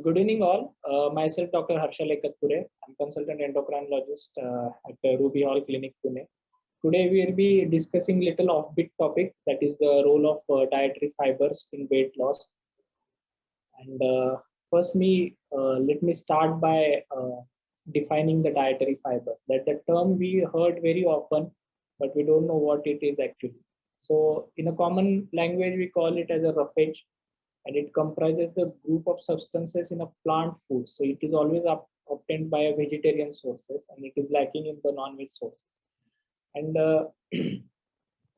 Good evening, all. Myself, Dr. Harshal Ekatpure. I'm consultant endocrinologist at Ruby Hall Clinic, Pune. Today, we'll be discussing little offbeat topic, that is the role of dietary fibers in weight loss. And first, let me start by defining the dietary fiber. That the term we heard very often, but we don't know what it is actually. So, in a common language, we call it as a roughage, and it comprises the group of substances in a plant food. So it is always obtained by a vegetarian sources, and it is lacking in the non-veg sources. And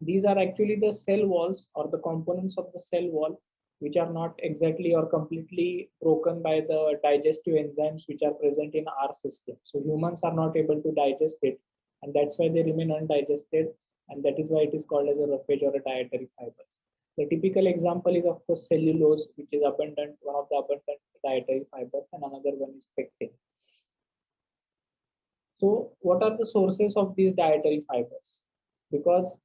these are actually the cell walls or the components of the cell wall, which are not exactly or completely broken by the digestive enzymes which are present in our system. So humans are not able to digest it, and that's why they remain undigested, and that is why it is called as a roughage or a dietary fibers. The typical example is, of course, cellulose, which is abundant, one of the abundant dietary fibers, and another one is pectin. So, what are the sources of these dietary fibers? Because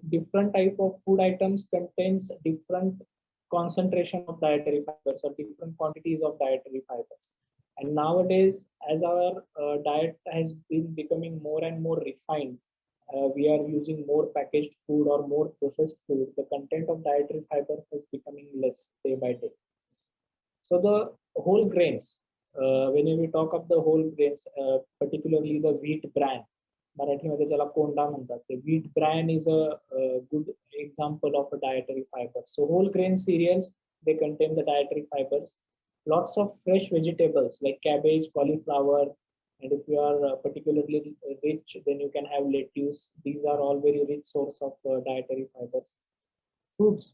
different type of food items contains different concentration of dietary fibers or different quantities of dietary fibers. And nowadays, as our diet has been becoming more and more refined, we are using more packaged food or more processed food, the content of dietary fibers is becoming less day by day. So the whole grains, when we talk of the whole grains, particularly the wheat bran, मराठीमध्ये ज्याला कोंडा म्हणतात, the wheat bran is a good example of a dietary fiber. So whole grain cereals, they contain the dietary fibers. Lots of fresh vegetables like cabbage, cauliflower, and if you are particularly rich, then you can have lettuce. These are all very rich source of dietary fibers. Fruits,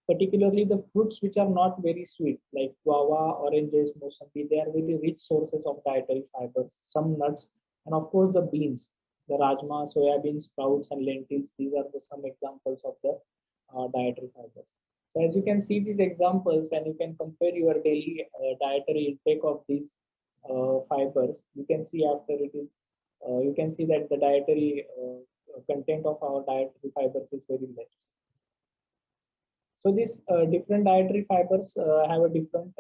particularly the fruits which are not very sweet, like guava, oranges, mosambi, they are very rich sources of dietary fibers. Some nuts, and of course the beans, the rajma, soya beans, sprouts, and lentils. These are some examples of the dietary fibers. So as you can see these examples, and you can compare your daily dietary intake of these fibers, you can see after it is, you can see that the dietary content of our dietary fibers is very less. So these different dietary fibers have a different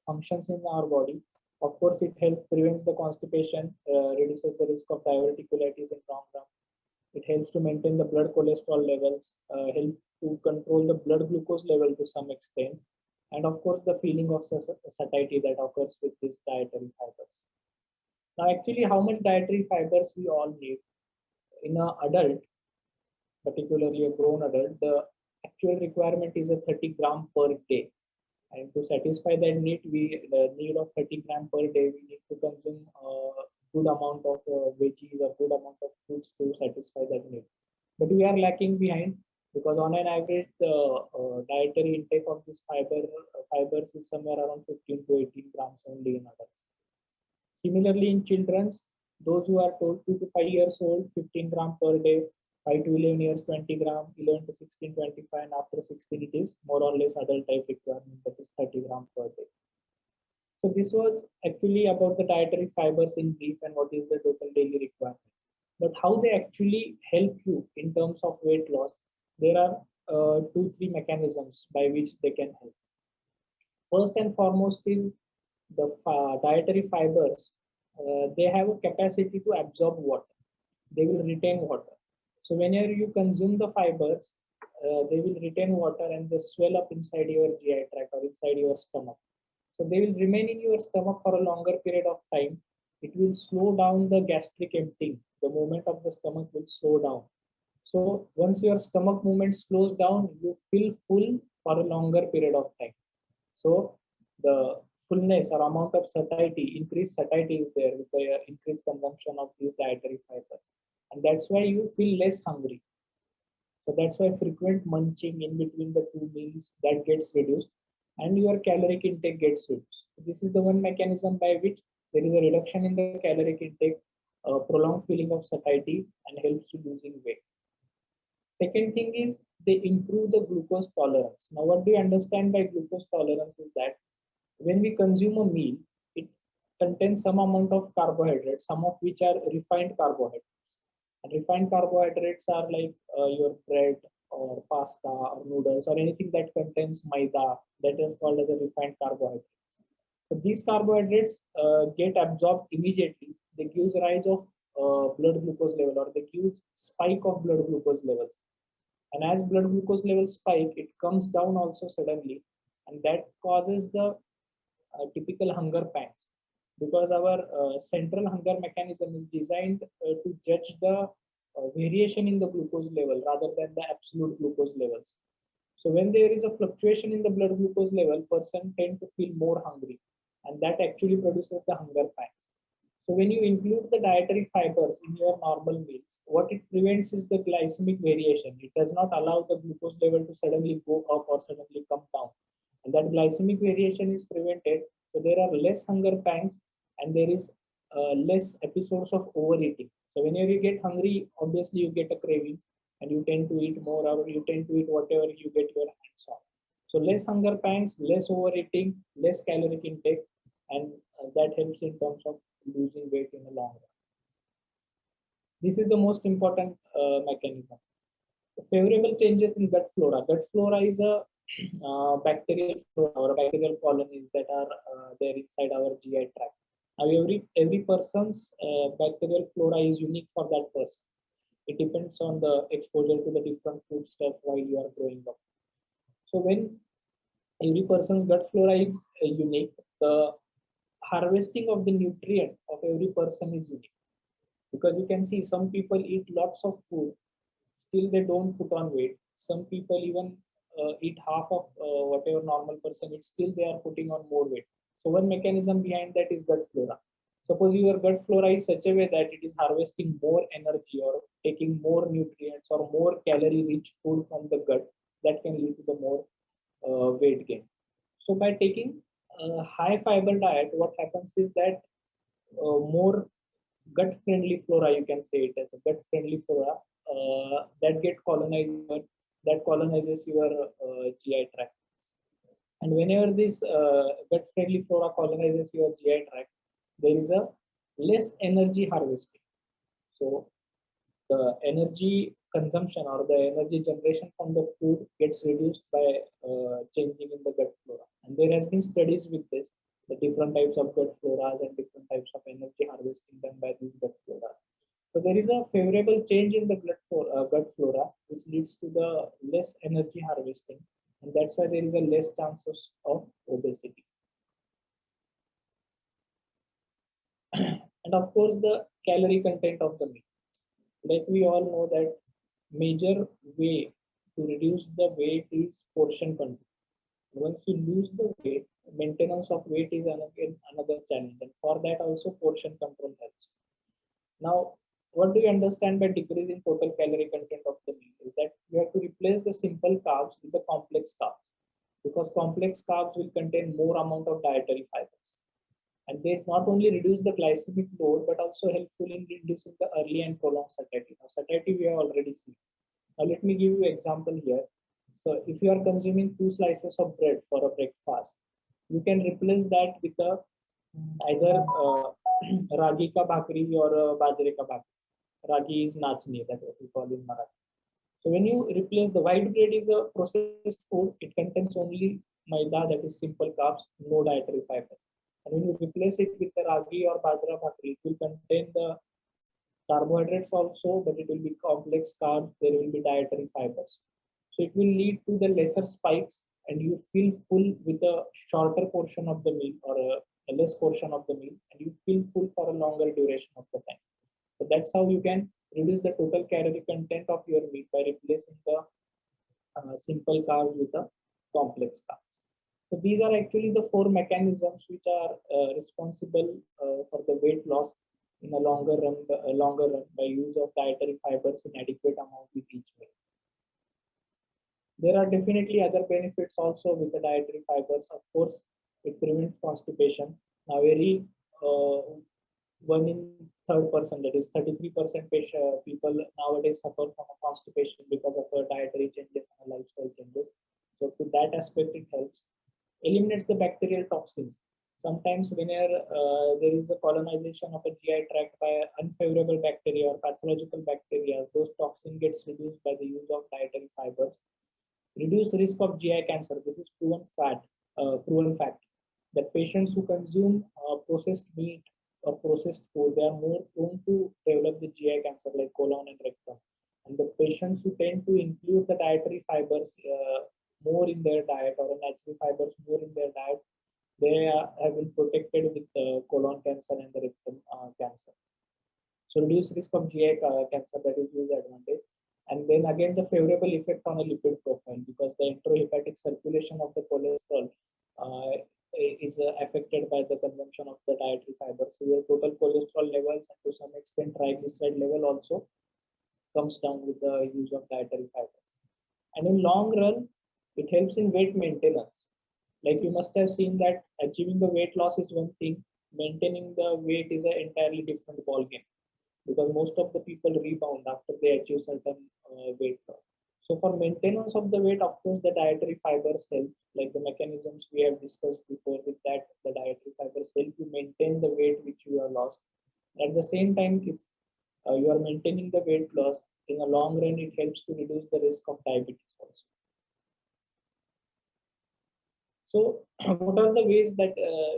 functions in our body. Of course, it helps prevents the constipation, reduces the risk of diverticulitis in long run. It helps to maintain the blood cholesterol levels, help to control the blood glucose level to some extent, and of course the feeling of satiety that occurs with these dietary fibers. Now, actually, how much dietary fibers we all need in an adult, particularly a grown adult, the actual requirement is a 30 gram per day. And to satisfy that need, the need of 30 gram per day, we need to consume a good amount of veggies or good amount of fruits to satisfy that need. But we are lacking behind, because on an average, the dietary intake of this fibers is somewhere around 15 to 18 grams only in adults. Similarly, in children, those who are 2 to 5 years old, 15 gram per day, 5 to 11 years, 20 gram, 11 to 16, 25, and after 16, it is more or less adult type requirement, that is 30 gram per day. So this was actually about the dietary fibers in brief and what is the total daily requirement. But how they actually help you in terms of weight loss, there are 2-3 mechanisms by which they can help. First and foremost is the dietary fibers. They have a capacity to absorb water. They will retain water. So whenever you consume the fibers, they will retain water and they swell up inside your GI tract or inside your stomach. So they will remain in your stomach for a longer period of time. It will slow down the gastric emptying. The movement of the stomach will slow down. So once your stomach movement slows down, you feel full for a longer period of time. So the fullness or amount of satiety, increased satiety is there with the increased consumption of these dietary fibers. And that's why you feel less hungry. So that's why frequent munching in between the two meals, that gets reduced and your caloric intake gets reduced. So this is the one mechanism by which there is a reduction in the caloric intake, a prolonged feeling of satiety, and helps you losing weight. Second thing is they improve the glucose tolerance. Now, what do you understand by glucose tolerance is that when we consume a meal, it contains some amount of carbohydrates, some of which are refined carbohydrates. And refined carbohydrates are like your bread or pasta or noodles or anything that contains maida, that is called as a refined carbohydrate. So these carbohydrates get absorbed immediately. They give rise of blood glucose level, or they give spike of blood glucose levels. And as blood glucose levels spike, it comes down also suddenly, and that causes the typical hunger pangs, because our central hunger mechanism is designed to judge the variation in the glucose level rather than the absolute glucose levels. So when there is a fluctuation in the blood glucose level, person tend to feel more hungry, and that actually produces the hunger pangs. So when you include the dietary fibers in your normal meals, what it prevents is the glycemic variation. It does not allow the glucose level to suddenly go up or suddenly come down. And that glycemic variation is prevented. So there are less hunger pangs, and there is less episodes of overeating. So whenever you get hungry, obviously you get a craving and you tend to eat more, or you tend to eat whatever you get your hands on. So less hunger pangs, less overeating, less caloric intake, and that helps in terms of losing weight in the long run. This is the most important mechanism. Favorable changes in gut flora. Gut flora is a bacterial flora or bacterial colonies that are there inside our GI tract. Now, every person's bacterial flora is unique for that person. It depends on the exposure to the different food stuff while you are growing up. So when every person's gut flora is unique, the harvesting of the nutrient of every person is unique, because you can see some people eat lots of food, still they don't put on weight. Some people even eat half of whatever normal person eats, still they are putting on more weight. So one mechanism behind that is gut flora. Suppose your gut flora is such a way that it is harvesting more energy or taking more nutrients or more calorie rich food from the gut, that can lead to the more weight gain. So by taking a high fiber diet, what happens is that more gut friendly flora, you can say it as a gut friendly flora, that get colonized, that colonizes your GI tract. And whenever this gut friendly flora colonizes your GI tract, there is a less energy harvesting. So the energy consumption or the energy generation from the food gets reduced by changing in the gut flora. And there has been studies with this, the different types of gut floras and different types of energy harvesting done by these gut floras. So there is a favorable change in the gut flora, which leads to the less energy harvesting, and that's why there is a less chances of obesity. And of course, the calorie content of the meal. Like we all know that major way to reduce the weight is portion control. Once you lose the weight, maintenance of weight is another challenge, and for that also portion control helps. Now, what do you understand by decreasing total calorie content of the meal? Is that you have to replace the simple carbs with the complex carbs, because complex carbs will contain more amount of dietary fibers, and they not only reduce the glycemic load but also helpful in reducing the early and prolonged satiety. Now, satiety we have already seen. Now, let me give you an example here. So, if you are consuming 2 slices of bread for a breakfast, you can replace that with a either ragi ka bhakri or bajre ka bhakri. Ragi is nachni, that's what we call in Marathi. So when you replace the white bread is a processed food, it contains only maida, that is simple carbs, no dietary fiber. And when you replace it with the ragi or bajra bhakri, it will contain the carbohydrates also, but it will be complex carbs, there will be dietary fibers. So it will lead to the lesser spikes, and you feel full with a shorter portion of the meal, or a less portion of the meal, and you feel full for a longer duration of the time. So that's how you can reduce the total calorie content of your meal by replacing the simple carbs with the complex carbs. So these are actually the 4 mechanisms which are responsible for the weight loss in a longer run by use of dietary fibers in adequate amount with each meal. There are definitely other benefits also with the dietary fibers. Of course, it prevents constipation. Now, very uh, 1 in 3rd person, that is 33% people nowadays suffer from a constipation because of dietary changes and lifestyle changes. So to that aspect, it helps. Eliminates the bacterial toxins. Sometimes whenever there is a colonization of a GI tract by unfavorable bacteria or pathological bacteria, those toxin gets reduced by the use of dietary fibers. Reduce risk of GI cancer. This is proven fact. That patients who consume processed meat or processed food, they are more prone to develop the GI cancer like colon and rectum. And the patients who tend to include the dietary fibers more in their diet, or the natural fibers more in their diet, they have been protected with colon cancer and the rectum cancer. So reduced risk of GI cancer, that is huge advantage. And then again, the favorable effect on a lipid profile, because the enterohepatic circulation of the cholesterol uh, is affected by the consumption of the dietary fibers. So your total cholesterol levels and to some extent triglyceride level also comes down with the use of dietary fibers. And in long run, it helps in weight maintenance. Like you must have seen that achieving the weight loss is one thing, maintaining the weight is an entirely different ball game, because most of the people rebound after they achieve certain weight loss. So for maintenance of the weight, of course, the dietary fibers help, like the mechanisms we have discussed before. With that, the dietary fibers help you maintain the weight which you have lost. At the same time, if you are maintaining the weight loss, in a long run, it helps to reduce the risk of diabetes also. So, what are the ways that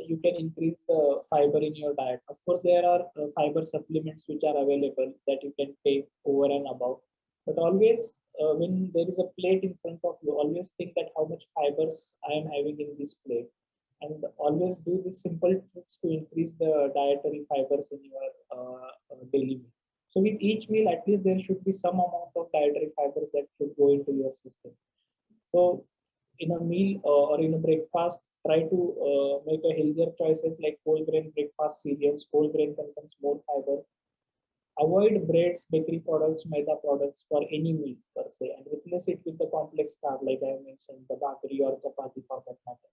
you can increase the fiber in your diet? Of course, there are fiber supplements which are available that you can take over and above. But always, when there is a plate in front of you, always think that how much fibers I am having in this plate, and always do these simple tricks to increase the dietary fibers in your daily meal. So, with each meal, at least there should be some amount of dietary fibers that should go into your system. So in a meal or in a breakfast, try to make a healthier choices like whole grain breakfast cereals. Whole grain contains more fibers. Avoid breads, bakery products, maida products for any meal per se, and replace it with the complex carb like I mentioned, the bakri or chapati for that matter.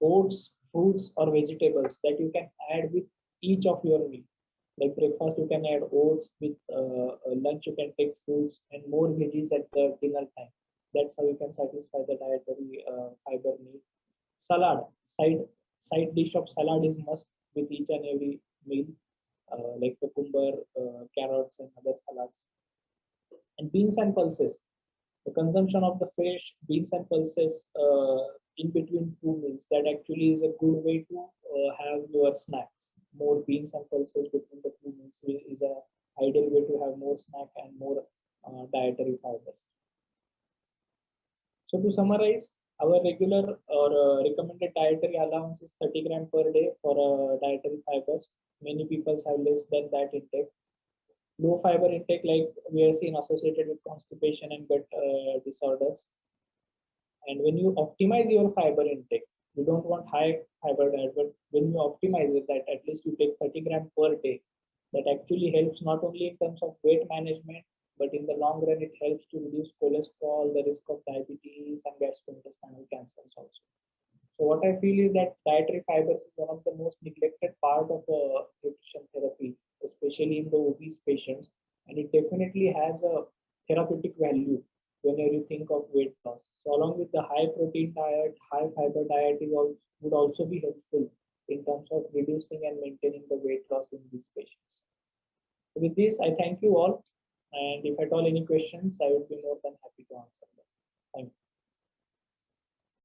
Oats, fruits, or vegetables that you can add with each of your meal. Like breakfast, you can add oats. With lunch, you can take fruits and more veggies at the dinner time. That's how you can satisfy the dietary fiber need. Salad, side dish of salad is must with each and every meal, like cucumber, carrots, and other salads. And beans and pulses, the consumption of the fresh beans and pulses in between two meals, that actually is a good way to have your snacks. More beans and pulses between the two meals is a ideal way to have more snack and more dietary fibers. So to summarize, our regular or recommended dietary allowance is 30 gram per day for dietary fibers. Many people have less than that intake. Low fiber intake, like we have seen, associated with constipation and gut disorders. And when you optimize your fiber intake, you don't want high fiber diet, but when you optimize it, that at least you take 30 gram per day, that actually helps not only in terms of weight management, but in the long run, it helps to reduce cholesterol, the risk of diabetes, and gastrointestinal cancers also. So what I feel is that dietary fibers is one of the most neglected part of nutrition therapy, especially in the obese patients, and it definitely has a therapeutic value whenever you think of weight loss. So along with the high protein diet, high fiber diet would also be helpful in terms of reducing and maintaining the weight loss in these patients. So with this, I thank you all, and if at all any questions, I would be more than happy to answer them. Thank you.